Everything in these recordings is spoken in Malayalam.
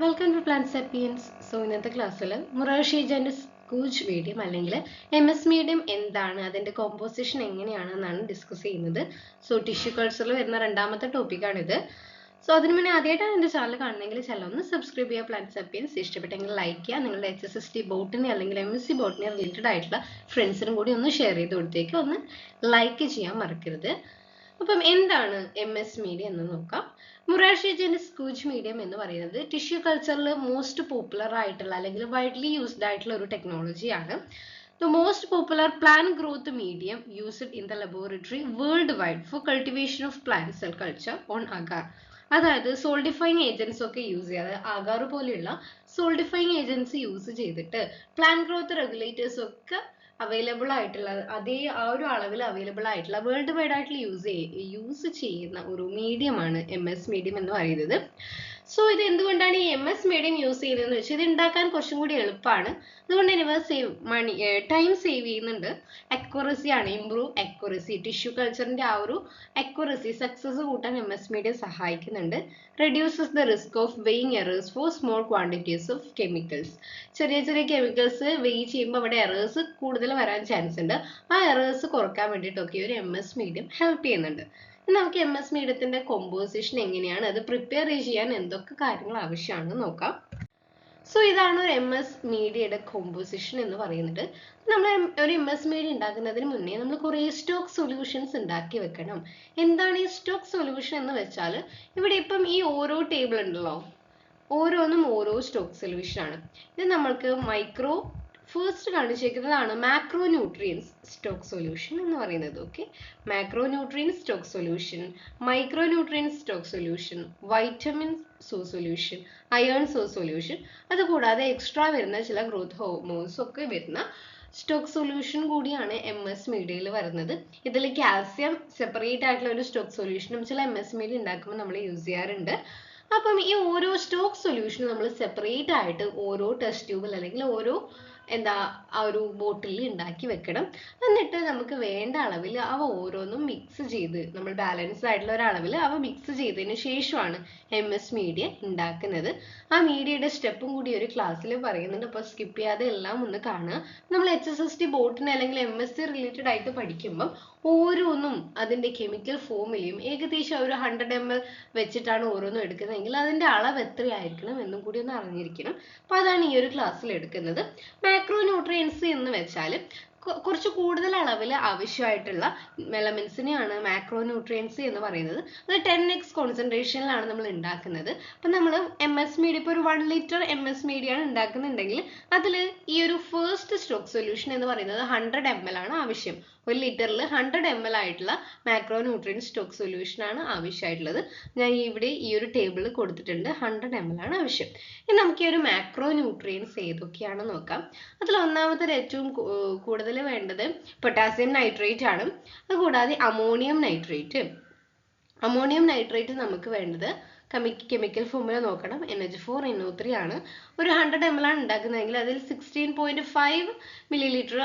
Welcome to plant sapiens. So ഇന്നത്തെ ക്ലാസ്സിൽ മുറാഷേജാൻ്റെ സ്കൂച്ച് മീഡിയം അല്ലെങ്കിൽ MS മീഡിയം എന്താണ്, അതിൻ്റെ കോമ്പോസിഷൻ എങ്ങനെയാണെന്നാണ് ഡിസ്കസ് ചെയ്യുന്നത്. സോ ടിഷ്യൂ കൾച്ചറിൽ വരുന്ന രണ്ടാമത്തെ ടോപ്പിക്കാണിത്. സോ അതിന് മുന്നേ ആദ്യമായിട്ടാണ് എൻ്റെ ചാനൽ കാണണമെങ്കിൽ ഒന്ന് സബ്സ്ക്രൈബ് ചെയ്യുക. പ്ലാന്റ് സാപ്പിയൻസ് ഇഷ്ടപ്പെട്ടെങ്കിൽ ലൈക്ക് ചെയ്യുക. നിങ്ങളുടെ HSST ബോട്ടിനെ അല്ലെങ്കിൽ MSc ബോട്ടിനെ റിലേറ്റഡ് ആയിട്ടുള്ള ഫ്രണ്ട്സിനും കൂടി ഒന്ന് ഷെയർ ചെയ്ത് കൊടുത്തേക്ക്, ഒന്ന് ലൈക്ക് ചെയ്യാൻ മറക്കരുത്. അപ്പം എന്താണ് MS മീഡിയം എന്ന് നോക്കാം. മുറാഷേജാൻ്റെ സ്കൂച്ച് മീഡിയം എന്ന് പറയുന്നത് ടിഷ്യൂ കൾച്ചറിൽ മോസ്റ്റ് പോപ്പുലർ ആയിട്ടുള്ള അല്ലെങ്കിൽ വൈഡ്ലി യൂസ്ഡ് ആയിട്ടുള്ള ഒരു ടെക്നോളജിയാണ്. The most popular plant growth medium used in the laboratory worldwide for cultivation of plant cell culture on agar. അതായത് സോൾഡിഫൈങ് ഏജൻസ് ഒക്കെ യൂസ് ചെയ്യാതെ അഗാർ പോലെയുള്ള സോൾഡിഫൈങ് ഏജൻസി യൂസ് ചെയ്തിട്ട് പ്ലാന്റ് ഗ്രോത്ത് റെഗുലേറ്റേഴ്സ് ഒക്കെ അവൈലബിൾ ആയിട്ടുള്ള അതേ ആ ഒരു അളവിൽ അവൈലബിൾ ആയിട്ടുള്ള വേൾഡ് വൈഡ് ആയിട്ടുള്ള യൂസ് ചെയ്യുന്ന ഒരു മീഡിയമാണ് MS മീഡിയം എന്ന് പറയുന്നത്. സോ ഇത് എന്തുകൊണ്ടാണ് ഈ MS മീഡിയം യൂസ് ചെയ്യുന്നതെന്ന് വെച്ചാൽ ഇത് ഉണ്ടാക്കാൻ കുറച്ചും കൂടി എളുപ്പമാണ്. അതുകൊണ്ട് തന്നെ ടൈം സേവ് ചെയ്യുന്നുണ്ട്. അക്യുറസി ആണ്, ഇംപ്രൂവ് അക്യുറസി. ടിഷ്യൂ കൾച്ചറിന്റെ ആ ഒരു അക്യുറസി സക്സസ് കൂട്ടാൻ MS മീഡിയം സഹായിക്കുന്നുണ്ട്. Reduces the risk of weighing errors four small quantities of chemicals. ചെറിയ ചെറിയ കെമിക്കൽസ് വെയ് ചെയ്യുമ്പോൾ അവിടെ എറേഴ്സ് കൂടുതൽ വരാൻ ചാൻസ് ഉണ്ട്. ആ എറേഴ്സ് കുറക്കാൻ വേണ്ടിയിട്ടൊക്കെ ഒരു MS മീഡിയം ഹെൽപ്പ് ചെയ്യുന്നുണ്ട്. നമുക്ക് MS മീഡിയത്തിന്റെ കോമ്പോസിഷൻ എങ്ങനെയാണ്, അത് പ്രിപ്പയർ ചെയ്യാൻ എന്തൊക്കെ കാര്യങ്ങൾ ആവശ്യമാണെന്ന് നോക്കാം. സോ ഇതാണ് ഒരു MS മീഡിയയുടെ കോമ്പോസിഷൻ എന്ന് പറയുന്നത്. നമ്മൾ ഒരു MS മീഡിയ ഉണ്ടാക്കുന്നതിന് മുന്നേ നമ്മൾ കുറേ സ്റ്റോക്ക് സൊല്യൂഷൻസ് ഉണ്ടാക്കി വെക്കണം. എന്താണ് ഈ സ്റ്റോക്ക് സൊല്യൂഷൻ എന്ന് വെച്ചാൽ, ഇവിടെ ഇപ്പം ഈ ഓരോ ടേബിൾ ഉണ്ടല്ലോ, ഓരോന്നും ഓരോ സ്റ്റോക്ക് സൊല്യൂഷൻ ആണ്. ഇത് നമ്മൾക്ക് ഫസ്റ്റ് കാണിച്ചിരിക്കുന്നതാണ് മാക്രോ ന്യൂട്രിയൻസ് സ്റ്റോക്ക് സൊല്യൂഷൻ എന്ന് പറയുന്നത്. Okay, macro nutrients stock solution, micro nutrients stock solution, vitamin solution, iron solution. അതുകൂടാതെ എക്സ്ട്രാ വരുന്ന ചില ഗ്രോത്ത് ഹോർമോൺസ് ഒക്കെ വരുന്ന സ്റ്റോക്ക് സൊല്യൂഷൻ കൂടിയാണ് MS മീഡിയയിൽ വരുന്നത്. ഇതിൽ കാൽസ്യം സെപ്പറേറ്റ് ആയിട്ടുള്ള ഒരു സ്റ്റോക്ക് സൊല്യൂഷനും ചില MS മീഡിയ ഉണ്ടാക്കുമ്പോൾ നമ്മൾ യൂസ് ചെയ്യാറുണ്ട്. അപ്പം ഈ ഓരോ സ്റ്റോക്ക് സൊല്യൂഷനും നമ്മൾ സെപ്പറേറ്റ് ആയിട്ട് ഓരോ ടെസ്റ്റ് ട്യൂബിൽ അല്ലെങ്കിൽ ഓരോ ആ ഒരു ബോട്ടിൽ ഉണ്ടാക്കി വെക്കണം. എന്നിട്ട് നമുക്ക് വേണ്ട അളവിൽ അവ ഓരോന്നും മിക്സ് ചെയ്ത്, നമ്മൾ ബാലൻസ് ആയിട്ടുള്ള ഒരു അളവിൽ അവ മിക്സ് ചെയ്തതിന് ശേഷമാണ് MS മീഡിയ ഉണ്ടാക്കുന്നത്. ആ മീഡിയയുടെ സ്റ്റെപ്പും കൂടി ഒരു ക്ലാസ്സിൽ പറയുന്നുണ്ട്. അപ്പോൾ സ്കിപ്പ് ചെയ്യാതെ എല്ലാം ഒന്ന് കാണുക. നമ്മൾ HSST ബോട്ടിന് അല്ലെങ്കിൽ MSc റിലേറ്റഡ് ആയിട്ട് പഠിക്കുമ്പം ഓരോന്നും അതിന്റെ കെമിക്കൽ ഫോമിലെയും ഏകദേശം ഒരു 100 ml വെച്ചിട്ടാണ് ഓരോന്നും എടുക്കുന്നതെങ്കിൽ അതിന്റെ അളവ് എത്രയായിരിക്കണം എന്നും കൂടി ഒന്ന് അറിഞ്ഞിരിക്കണം. അപ്പോൾ അതാണ് ഈ ഒരു ക്ലാസ്സിൽ എടുക്കുന്നത്. മാക്രോ ന്യൂട്രിയൻസ് എന്ന് വെച്ചാൽ കുറച്ച് കൂടുതൽ അളവിൽ ആവശ്യമായിട്ടുള്ള മെലമിൻസിനെയാണ് മാക്രോ ന്യൂട്രിയൻസ് എന്ന് പറയുന്നത്. അത് 10x കോൺസെൻട്രേഷനിലാണ് നമ്മൾ ഉണ്ടാക്കുന്നത്. അപ്പം നമ്മൾ MS മീഡിയ ഇപ്പോൾ ഒരു 1 ലിറ്റർ MS മീഡിയ ആണ് ഉണ്ടാക്കുന്നുണ്ടെങ്കിൽ അതിൽ ഈ ഒരു ഫസ്റ്റ് സ്റ്റോക്ക് സൊല്യൂഷൻ എന്ന് പറയുന്നത് 100 ml ആണ് ആവശ്യം. ഒരു ലിറ്ററിൽ 100 ml ആയിട്ടുള്ള മാക്രോ ന്യൂട്രിയൻ സ്റ്റോക്ക് സൊല്യൂഷൻ ആണ് ആവശ്യമായിട്ടുള്ളത്. ഞാൻ ഇവിടെ ഈ ഒരു ടേബിളിൽ കൊടുത്തിട്ടുണ്ട്. 100 ml ആണ് ആവശ്യം. ഇനി നമുക്ക് ഈ ഒരു മാക്രോ ന്യൂട്രിയൻസ് ഏതൊക്കെയാണെന്ന് നോക്കാം. അതിൽ ഒന്നാമത്തെ ഏറ്റവും കൂടുതൽ വേണ്ടത് പൊട്ടാസ്യം നൈട്രേറ്റ് ആണ്. അതുകൂടാതെ അമോണിയം നൈട്രേറ്റ് നമുക്ക് വേണ്ടത് കെമിക്കൽ ഫോമുല നോക്കണം. NH4NO3 ആണ്. ഒരു 100 ml ആണ് ഉണ്ടാക്കുന്നതെങ്കിൽ അതിൽ 16.5 milliliter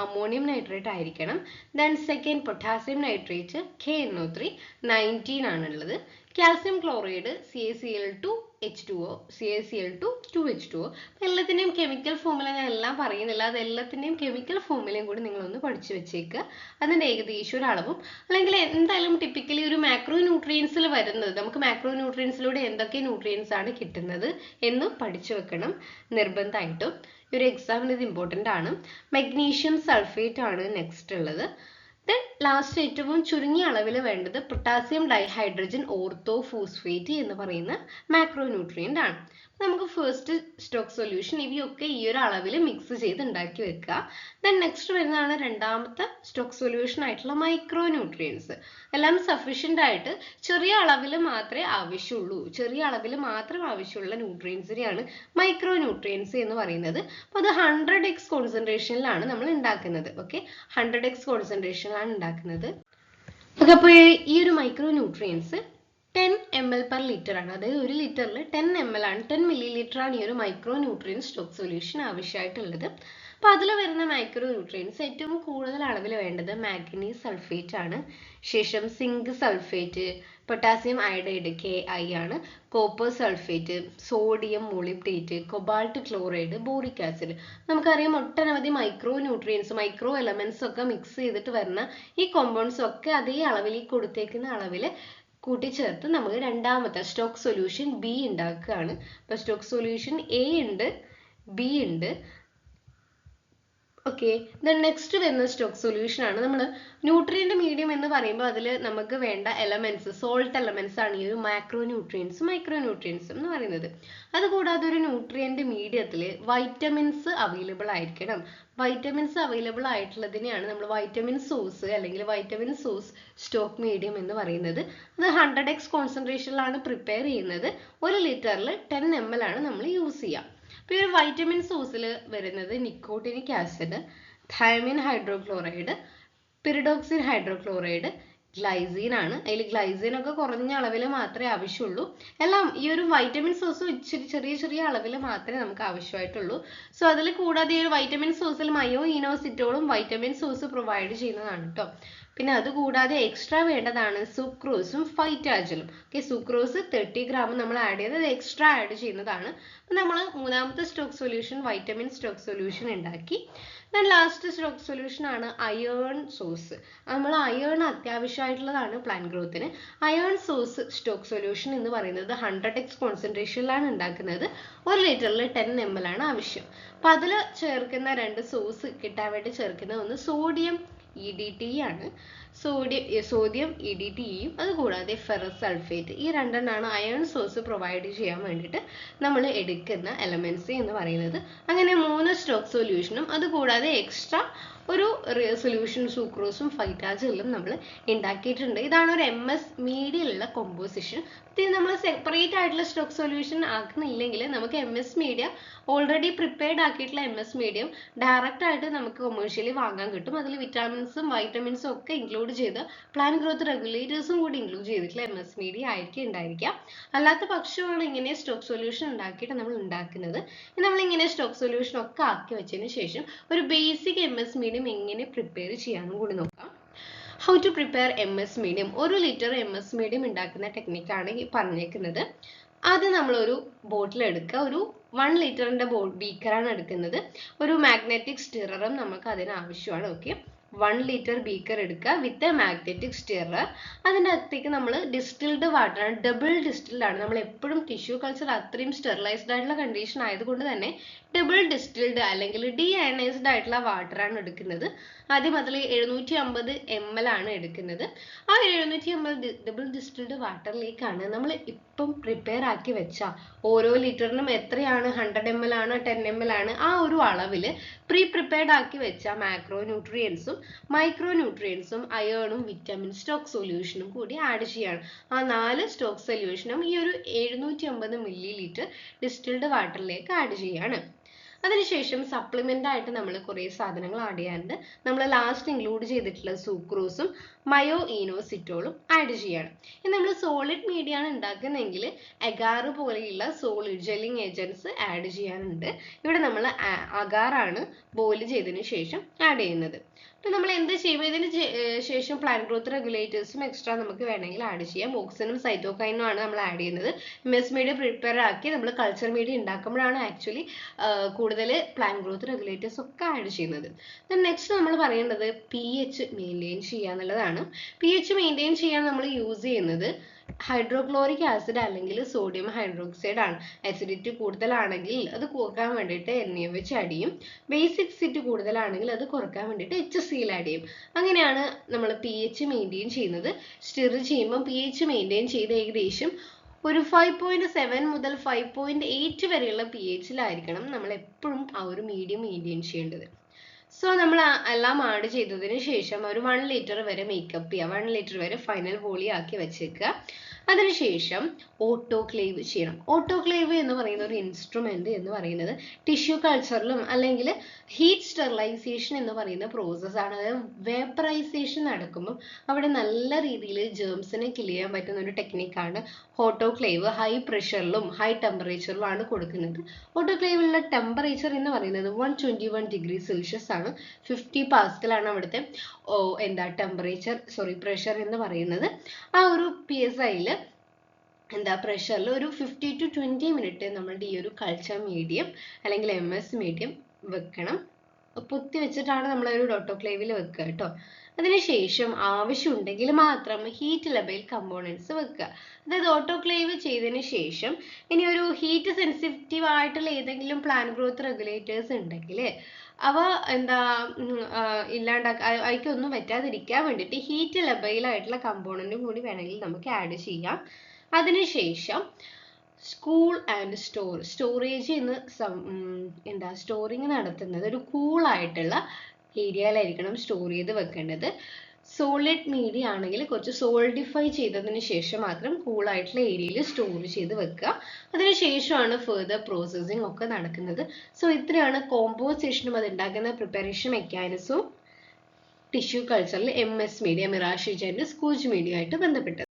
അമോണിയം നൈട്രേറ്റ് ആയിരിക്കണം. Then second potassium nitrate KNO3 19 ആണുള്ളത്. കാൽസ്യം ക്ലോറൈഡ് CaCl2H2O, CaCl2 എല്ലാത്തിൻ്റെയും കെമിക്കൽ ഫോമുല ഞാൻ എല്ലാം പറയുന്നില്ല. അത് എല്ലാത്തിൻ്റെയും കെമിക്കൽ ഫോമുലയും കൂടി നിങ്ങളൊന്ന് പഠിച്ചു വെച്ചേക്കുക. അതിൻ്റെ ഏകദേശം ഒരു അളവും, അല്ലെങ്കിൽ എന്തായാലും ടിപ്പിക്കലി ഒരു മാക്രോ ന്യൂട്രിയൻസിൽ വരുന്നത്, നമുക്ക് മാക്രോ ന്യൂട്രിയൻസിലൂടെ എന്തൊക്കെ ന്യൂട്രിയൻസ് ആണ് കിട്ടുന്നത് എന്ന് പഠിച്ചു വെക്കണം നിർബന്ധമായിട്ടും. ഈ ഒരു എക്സാമിന് ഇത് ഇമ്പോർട്ടൻ്റ് ആണ്. മഗ്നീഷ്യം സൾഫേറ്റ് ആണ് നെക്സ്റ്റ് ഉള്ളത്. ദെൻ ലാസ്റ്റ് ഏറ്റവും ചുരുങ്ങിയ അളവിൽ വേണ്ടത് പൊട്ടാസ്യം ഡൈഹൈഡ്രജൻ ഓർത്തോഫോസ്ഫേറ്റ് എന്ന് പറയുന്ന മാക്രോ ന്യൂട്രിയൻ്റ് ആണ്. നമുക്ക് ഫസ്റ്റ് സ്റ്റോക്ക് സൊല്യൂഷൻ ഇവയൊക്കെ ഈ ഒരു അളവിൽ മിക്സ് ചെയ്ത് ഉണ്ടാക്കി വെക്കുക. ദെൻ നെക്സ്റ്റ് വരുന്നതാണ് രണ്ടാമത്തെ സ്റ്റോക്ക് സൊല്യൂഷൻ ആയിട്ടുള്ള മൈക്രോ ന്യൂട്രിയൻസ്. എല്ലാം സഫീഷ്യൻ്റ് ആയിട്ട് ചെറിയ അളവിൽ മാത്രമേ ആവശ്യമുള്ള ന്യൂട്രിയൻസിനെയാണ് മൈക്രോ ന്യൂട്രിയൻസ് എന്ന് പറയുന്നത്. അപ്പോൾ അത് 100x കോൺസെൻട്രേഷനിലാണ് നമ്മൾ ഉണ്ടാക്കുന്നത്. ഓക്കെ, 100x കോൺസെൻട്രേഷനിലാണ് ഉണ്ടാക്കുന്നത്. അപ്പോൾ ഈ ഒരു micro nutrients 10 ml per liter ആണ്. അതായത് ഒരു ലിറ്ററിൽ 10 ml ആണ്, 10 milliliter ആണ് ഈ ഒരു മൈക്രോ ന്യൂട്രിയൻ സ്റ്റോക്ക് സൊല്യൂഷൻ ആവശ്യമായിട്ടുള്ളത്. അപ്പോൾ അതിൽ വരുന്ന മൈക്രോ ന്യൂട്രിയൻസ് ഏറ്റവും കൂടുതൽ അളവിൽ വേണ്ടത് മാഗ്നീസ് സൾഫേറ്റ് ആണ്. ശേഷം zinc sulphate, potassium iodide KI ആണ്, copper sulphate, sodium molybdate, cobalt chloride, boric acid. നമുക്കറിയാം ഒട്ടനവധി മൈക്രോ ന്യൂട്രിയൻസ്, മൈക്രോ എലമെന്റ്സ് ഒക്കെ മിക്സ് ചെയ്തിട്ട് വരുന്ന ഈ കോമ്പൗണ്ട്സ് ഒക്കെ അതേ അളവിൽ, ഈ കൊടുത്തേക്കുന്ന അളവിൽ കൂട്ടിച്ചേർത്ത് നമുക്ക് രണ്ടാമത്തെ സ്റ്റോക്ക് സൊല്യൂഷൻ B ഉണ്ടാക്കുകയാണ്. അപ്പൊ സ്റ്റോക്ക് സൊല്യൂഷൻ A ഉണ്ട്, B ഉണ്ട്. ഓക്കെ, നെക്സ്റ്റ് വരുന്ന സ്റ്റോക്ക് സൊല്യൂഷൻ ആണ്. നമ്മൾ ന്യൂട്രിയന്റ് മീഡിയം എന്ന് പറയുമ്പോൾ അതിൽ നമുക്ക് വേണ്ട എലമെന്റ്സ്, സോൾട്ട് എലമെന്റ്സ് ആണ് ഈ ഒരു മാക്രോ ന്യൂട്രിയൻസും മൈക്രോ ന്യൂട്രിയൻസും എന്ന് പറയുന്നത്. അതുകൂടാതെ ഒരു ന്യൂട്രിയന്റ് മീഡിയത്തിൽ വൈറ്റമിൻസ് അവൈലബിൾ ആയിരിക്കണം. വൈറ്റമിൻസ് അവൈലബിൾ ആയിട്ടുള്ളതിനെയാണ് നമ്മൾ വൈറ്റമിൻ സോഴ്സ് അല്ലെങ്കിൽ വൈറ്റമിൻ സോഴ്സ് സ്റ്റോക്ക് മീഡിയം എന്ന് പറയുന്നത്. അത് 100x കോൺസെൻട്രേഷനിലാണ് പ്രിപ്പയർ ചെയ്യുന്നത്. 1 ലിറ്ററിൽ 10 ml ആണ് നമ്മൾ യൂസ് ചെയ്യുക. അപ്പോൾ ഈ ഒരു വൈറ്റമിൻ സോഴ്സിൽ വരുന്നത് nicotinic acid, thiamine hydrochloride, pyridoxine hydrochloride, glycine ആണ്. അതിൽ ഗ്ലൈസീൻ ഒക്കെ കുറഞ്ഞ അളവിൽ മാത്രമേ ആവശ്യമുള്ളൂ. എല്ലാം ഈ ഒരു വൈറ്റമിൻ സോഴ്സ് ഇച്ചിരി ചെറിയ ചെറിയ അളവിൽ മാത്രമേ നമുക്ക് ആവശ്യമായിട്ടുള്ളൂ. സോ അതിൽ കൂടാതെ ഈ ഒരു വൈറ്റമിൻ സോഴ്സിൽ മയോ ഇനോസിറ്റോളും വൈറ്റമിൻ സോഴ്സ് പ്രൊവൈഡ് ചെയ്യുന്നതാണ് കേട്ടോ. പിന്നെ അതുകൂടാതെ എക്സ്ട്രാ വേണ്ടതാണ് സുക്രോസും ഫൈറ്റാജലും. ഓക്കെ, സുക്രോസ് 30 ഗ്രാം നമ്മൾ ആഡ് ചെയ്ത് എക്സ്ട്രാ ആഡ് ചെയ്യുന്നതാണ്. നമ്മൾ മൂന്നാമത്തെ stock solution vitamin stock solution ഉണ്ടാക്കി. ദെൻ ലാസ്റ്റ് സ്റ്റോക്ക് സൊല്യൂഷൻ ആണ് അയേൺ സോഴ്സ്. നമ്മൾ അയേൺ അത്യാവശ്യമായിട്ടുള്ളതാണ് പ്ലാന്റ് ഗ്രോത്തിന്. അയേൺ സോഴ്സ് സ്റ്റോക്ക് സൊല്യൂഷൻ എന്ന് പറയുന്നത് 100x കോൺസെൻട്രേഷനിലാണ് ഉണ്ടാക്കുന്നത്. 1 ലിറ്ററിൽ 10 ml ആണ് ആവശ്യം. അപ്പം അതിൽ ചേർക്കുന്ന 2 സോഴ്സ് കിട്ടാൻ വേണ്ടി ചേർക്കുന്ന ഒന്ന് സോഡിയം EDT ആണ്. സോഡിയം EDTയും അതുകൂടാതെ ഫെറസ് സൾഫേറ്റ്, ഈ രണ്ടെണ്ണമാണ് അയൺ സോഴ്സ് പ്രൊവൈഡ് ചെയ്യാൻ വേണ്ടിയിട്ട് നമ്മൾ എടുക്കുന്ന എലമെന്റ്സ് എന്ന് പറയുന്നത്. അങ്ങനെ 3 സ്റ്റോക്ക് സൊല്യൂഷനും അതുകൂടാതെ എക്സ്ട്രാ ഒരു സൊല്യൂഷൻ സുക്രോസും ഫൈറ്റാജലും നമ്മൾ ഉണ്ടാക്കിയിട്ടുണ്ട്. ഇതാണ് ഒരു MS മീഡിയയിലുള്ള കോമ്പോസിഷൻ. ഇത് നമ്മൾ സെപ്പറേറ്റ് ആയിട്ടുള്ള സ്റ്റോക്ക് സൊല്യൂഷൻ ആക്കുന്നില്ലെങ്കിൽ നമുക്ക് MS മീഡിയം ഓൾറെഡി പ്രിപ്പയർഡ് ആക്കിയിട്ടുള്ള MS മീഡിയം ഡയറക്റ്റ് ആയിട്ട് നമുക്ക് കൊമേഴ്ഷ്യലി വാങ്ങാൻ കിട്ടും. അതിൽ വിറ്റാമിൻസും വൈറ്റമിൻസും ഒക്കെ ഇൻക്ലൂഡ് ചെയ്ത് പ്ലാന്റ് ഗ്രോത്ത് റെഗുലേറ്റേഴ്സും കൂടി ഇൻക്ലൂഡ് ചെയ്തിട്ടുള്ള MS മീഡിയ ആയിരിക്കും ഉണ്ടായിരിക്കുക. അല്ലാത്ത പക്ഷമാണ് ഇങ്ങനെ സ്റ്റോക്ക് സൊല്യൂഷൻ ഉണ്ടാക്കിയിട്ട് നമ്മൾ ഉണ്ടാക്കുന്നത്. നമ്മൾ ഇങ്ങനെ സ്റ്റോക്ക് സൊല്യൂഷൻ ഒക്കെ ആക്കി വെച്ചതിന് ശേഷം ഒരു ബേസിക് MS മീഡിയം എങ്ങനെ പ്രിപ്പയർ ചെയ്യാനും കൂടി നോക്കാം. How to prepare MS medium. 1 litre MS medium ഉണ്ടാക്കുന്ന ടെക്നിക്കാണ് ഈ പറഞ്ഞേക്കുന്നത്. ആദ്യം നമ്മൾ ഒരു ബോട്ടിൽ എടുക്കുക. ഒരു 1 ലിറ്ററിന്റെ ബീക്കറാണ് എടുക്കുന്നത്. ഒരു മാഗ്നറ്റിക് സ്റ്റിററും നമുക്ക് അതിന് ആവശ്യമാണ്. ഓക്കെ, 1 ലിറ്റർ ബീക്കർ എടുക്കുക വിത്ത് എ മാഗ്നറ്റിക് സ്റ്റിറർ. അതിൻ്റെ അകത്തേക്ക് നമ്മൾ ഡിസ്റ്റിൽഡ് വാട്ടർ ആണ്, ഡബിൾ ഡിസ്റ്റിൽഡ് ആണ്. നമ്മൾ എപ്പോഴും ടിഷ്യൂ കൾച്ചർ അത്രയും സ്റ്റെറിലൈസ്ഡ് ആയിട്ടുള്ള കണ്ടീഷൻ ആയതുകൊണ്ട് തന്നെ ഡബിൾ ഡിസ്റ്റിൽഡ് അല്ലെങ്കിൽ ഡീഅയണൈസ്ഡ് ആയിട്ടുള്ള വാട്ടർ ആണ് എടുക്കുന്നത്. ആദ്യം അതിൽ 750 ml ആണ് എടുക്കുന്നത്. ആ 750 ഡബിൾ ഡിസ്റ്റിൽഡ് വാട്ടറിലേക്കാണ് നമ്മൾ ഇപ്പം പ്രിപ്പയർ ആക്കി വെച്ച ഓരോ ലിറ്ററിനും എത്രയാണ്, 100 ml ആണ്, 10 ml ആണ്, ആ ഒരു അളവിൽ പ്രിപ്പയർഡ് ആക്കി വെച്ച മാക്രോ ന്യൂട്രിയൻസും മൈക്രോ ന്യൂട്രിയൻസും അയേണും വിറ്റാമിൻ സ്റ്റോക്ക് സൊല്യൂഷനും കൂടി ആഡ് ചെയ്യാണ്. ആ 4 സ്റ്റോക്ക് സൊല്യൂഷനും ഈ ഒരു 750 ml ഡിസ്റ്റിൽഡ് വാട്ടറിലേക്ക് ആഡ് ചെയ്യാണ്. അതിനുശേഷം സപ്ലിമെന്റ് ആയിട്ട് നമ്മൾ കുറേ സാധനങ്ങൾ ആഡ് ചെയ്യാറുണ്ട്. നമ്മൾ ലാസ്റ്റ് ഇൻക്ലൂഡ് ചെയ്തിട്ടുള്ള സൂക്രോസും മയോ ഇനോസിറ്റോളും ആഡ് ചെയ്യാണ്. ഇനി നമ്മൾ സോളിഡ് മീഡിയ ആണ് ഉണ്ടാക്കുന്നതെങ്കിൽ അഗാർ പോലെയുള്ള സോളിഡ് ജെല്ലിങ് ഏജൻസ് ആഡ് ചെയ്യാനുണ്ട്. ഇവിടെ നമ്മൾ അഗാറാണ് ബോയിൽ ചെയ്തതിന് ശേഷം ആഡ് ചെയ്യുന്നത്. അപ്പം നമ്മൾ എന്ത് ചെയ്യും, ഇതിന് ശേഷം പ്ലാന്റ് ഗ്രോത്ത് റെഗുലേറ്റേഴ്സും എക്സ്ട്രാ നമുക്ക് വേണമെങ്കിൽ ആഡ് ചെയ്യാം. ഓക്സിനും സൈറ്റോകൈനും ആണ് നമ്മൾ ആഡ് ചെയ്യുന്നത്. MS മീഡിയ പ്രിപ്പയർ ആക്കി നമ്മൾ കൾച്ചർ മീഡിയ ഉണ്ടാക്കുമ്പോഴാണ് ആക്ച്വലി കൂടുതൽ പ്ലാന്റ് ഗ്രോത്ത് റെഗുലേറ്റേഴ്സ് ഒക്കെ ആഡ് ചെയ്യുന്നത്. നെക്സ്റ്റ് നമ്മൾ പറയേണ്ടത് pH മെയിൻറ്റെയിൻ ചെയ്യുക എന്നുള്ളതാണ്. pH മെയിൻറ്റെയിൻ ചെയ്യാൻ നമ്മൾ യൂസ് ചെയ്യുന്നത് ഹൈഡ്രോക്ലോറിക് ആസിഡ് അല്ലെങ്കിൽ സോഡിയം ഹൈഡ്രോക്സൈഡ് ആണ്. അസിഡിറ്റി കൂടുതലാണെങ്കിൽ അത് കുറക്കാൻ വേണ്ടിയിട്ട് NaOH ആഡ് ചെയ്യും. ബേസിക്സിറ്റി കൂടുതലാണെങ്കിൽ അത് കുറക്കാൻ വേണ്ടിയിട്ട് HCl ആഡ് ചെയ്യും. അങ്ങനെയാണ് നമ്മൾ pH മെയിൻറ്റെയിൻ ചെയ്യുന്നത്. സ്റ്റിർ ചെയ്യുമ്പോൾ pH മെയിൻറ്റെയിൻ ചെയ്ത് ഏകദേശം ഒരു 5.7 മുതൽ 5.8 വരെയുള്ള pHയിലായിരിക്കണം നമ്മൾ എപ്പോഴും ആ ഒരു മീഡിയം മെയിൻറ്റെയിൻ ചെയ്യേണ്ടത്. സോ നമ്മൾ എല്ലാം ആഡ് ചെയ്തതിന് ശേഷം ഒരു 1 ലിറ്റർ വരെ മേക്കപ്പ് ചെയ്യുക. 1 ലിറ്റർ വരെ ഫൈനൽ വോളിയം ആക്കി വെച്ചേക്കുക. അതിനുശേഷം ഓട്ടോക്ലേവ് ചെയ്യണം. ഓട്ടോക്ലേവ് എന്ന് പറയുന്ന ഒരു ഇൻസ്ട്രുമെന്റ് എന്ന് പറയുന്നത് ടിഷ്യൂ കൾച്ചറിലും അല്ലെങ്കിൽ ഹീറ്റ് സ്റ്റെറിലൈസേഷൻ എന്ന് പറയുന്ന പ്രോസസ് ആണ്. അതായത് വേപ്പറൈസേഷൻ നടക്കുമ്പോൾ അവിടെ നല്ല രീതിയിൽ ജേംസിനെ കിൽ ചെയ്യാൻ പറ്റുന്ന ഒരു ടെക്നിക്കാണ് ഓട്ടോക്ലേവ്. ഹൈ പ്രഷറിലും ഹൈ ടെമ്പറേച്ചറിലുമാണ് കൊടുക്കുന്നത്. ഓട്ടോക്ലേവിലുള്ള ടെമ്പറേച്ചർ എന്ന് പറയുന്നത് 121°C ആണ്. 50 പാസ്കൽ ആണ് അവിടുത്തെ പ്രഷർ എന്ന് പറയുന്നത്. ആ ഒരു PSIയിൽ പ്രഷറിൽ ഒരു 50 to 20 മിനിറ്റ് നമ്മളുടെ ഈ ഒരു കൾച്ചർ മീഡിയം അല്ലെങ്കിൽ MS മീഡിയം വെക്കണം. പൊത്തി വെച്ചിട്ടാണ് നമ്മൾ ഒരു ഓട്ടോക്ലേവിൽ വെക്കുക കേട്ടോ. അതിനുശേഷം ആവശ്യമുണ്ടെങ്കിൽ മാത്രം ഹീറ്റ് ലെബൽ കമ്പോണൻസ് വെക്കുക. അതായത് ഓട്ടോക്ലേവ് ചെയ്തതിന് ശേഷം ഇനി ഒരു ഹീറ്റ് സെൻസിറ്റീവ് ആയിട്ടുള്ള ഏതെങ്കിലും പ്ലാന്റ് ഗ്രോത്ത് റെഗുലേറ്റേഴ്സ് ഉണ്ടെങ്കിൽ അവ അതിക്കൊന്നും പറ്റാതിരിക്കാൻ വേണ്ടിയിട്ട് ഹീറ്റ് ലെബൽ ആയിട്ടുള്ള കമ്പോണന്റും കൂടി വേണമെങ്കിൽ നമുക്ക് ആഡ് ചെയ്യാം. അതിനുശേഷം കൂൾ ആൻഡ് സ്റ്റോറേജ് സ്റ്റോറിങ് നടത്തുന്നത് ഒരു കൂൾ ആയിട്ടുള്ള ഏരിയയിലായിരിക്കണം സ്റ്റോർ ചെയ്ത് വെക്കേണ്ടത്. സോളിഡ് മീഡിയ ആണെങ്കിൽ കുറച്ച് സോൾഡിഫൈ ചെയ്തതിന് ശേഷം മാത്രം കൂൾ ആയിട്ടുള്ള ഏരിയയിൽ സ്റ്റോർ ചെയ്ത് വെക്കുക. അതിനുശേഷമാണ് ഫെർദർ പ്രോസസ്സിംഗ് ഒക്കെ നടക്കുന്നത്. സോ ഇത്രയാണ് കോമ്പോസിഷനും അത് ഉണ്ടാക്കുന്ന പ്രിപ്പറേഷൻ മെക്കാനിസവും ടിഷ്യൂ കൾച്ചറിൽ MS മീഡിയ, മിറാഷി ജാൻഡിസ്, കൂജ് മീഡിയ ആയിട്ട് ബന്ധപ്പെട്ടത്.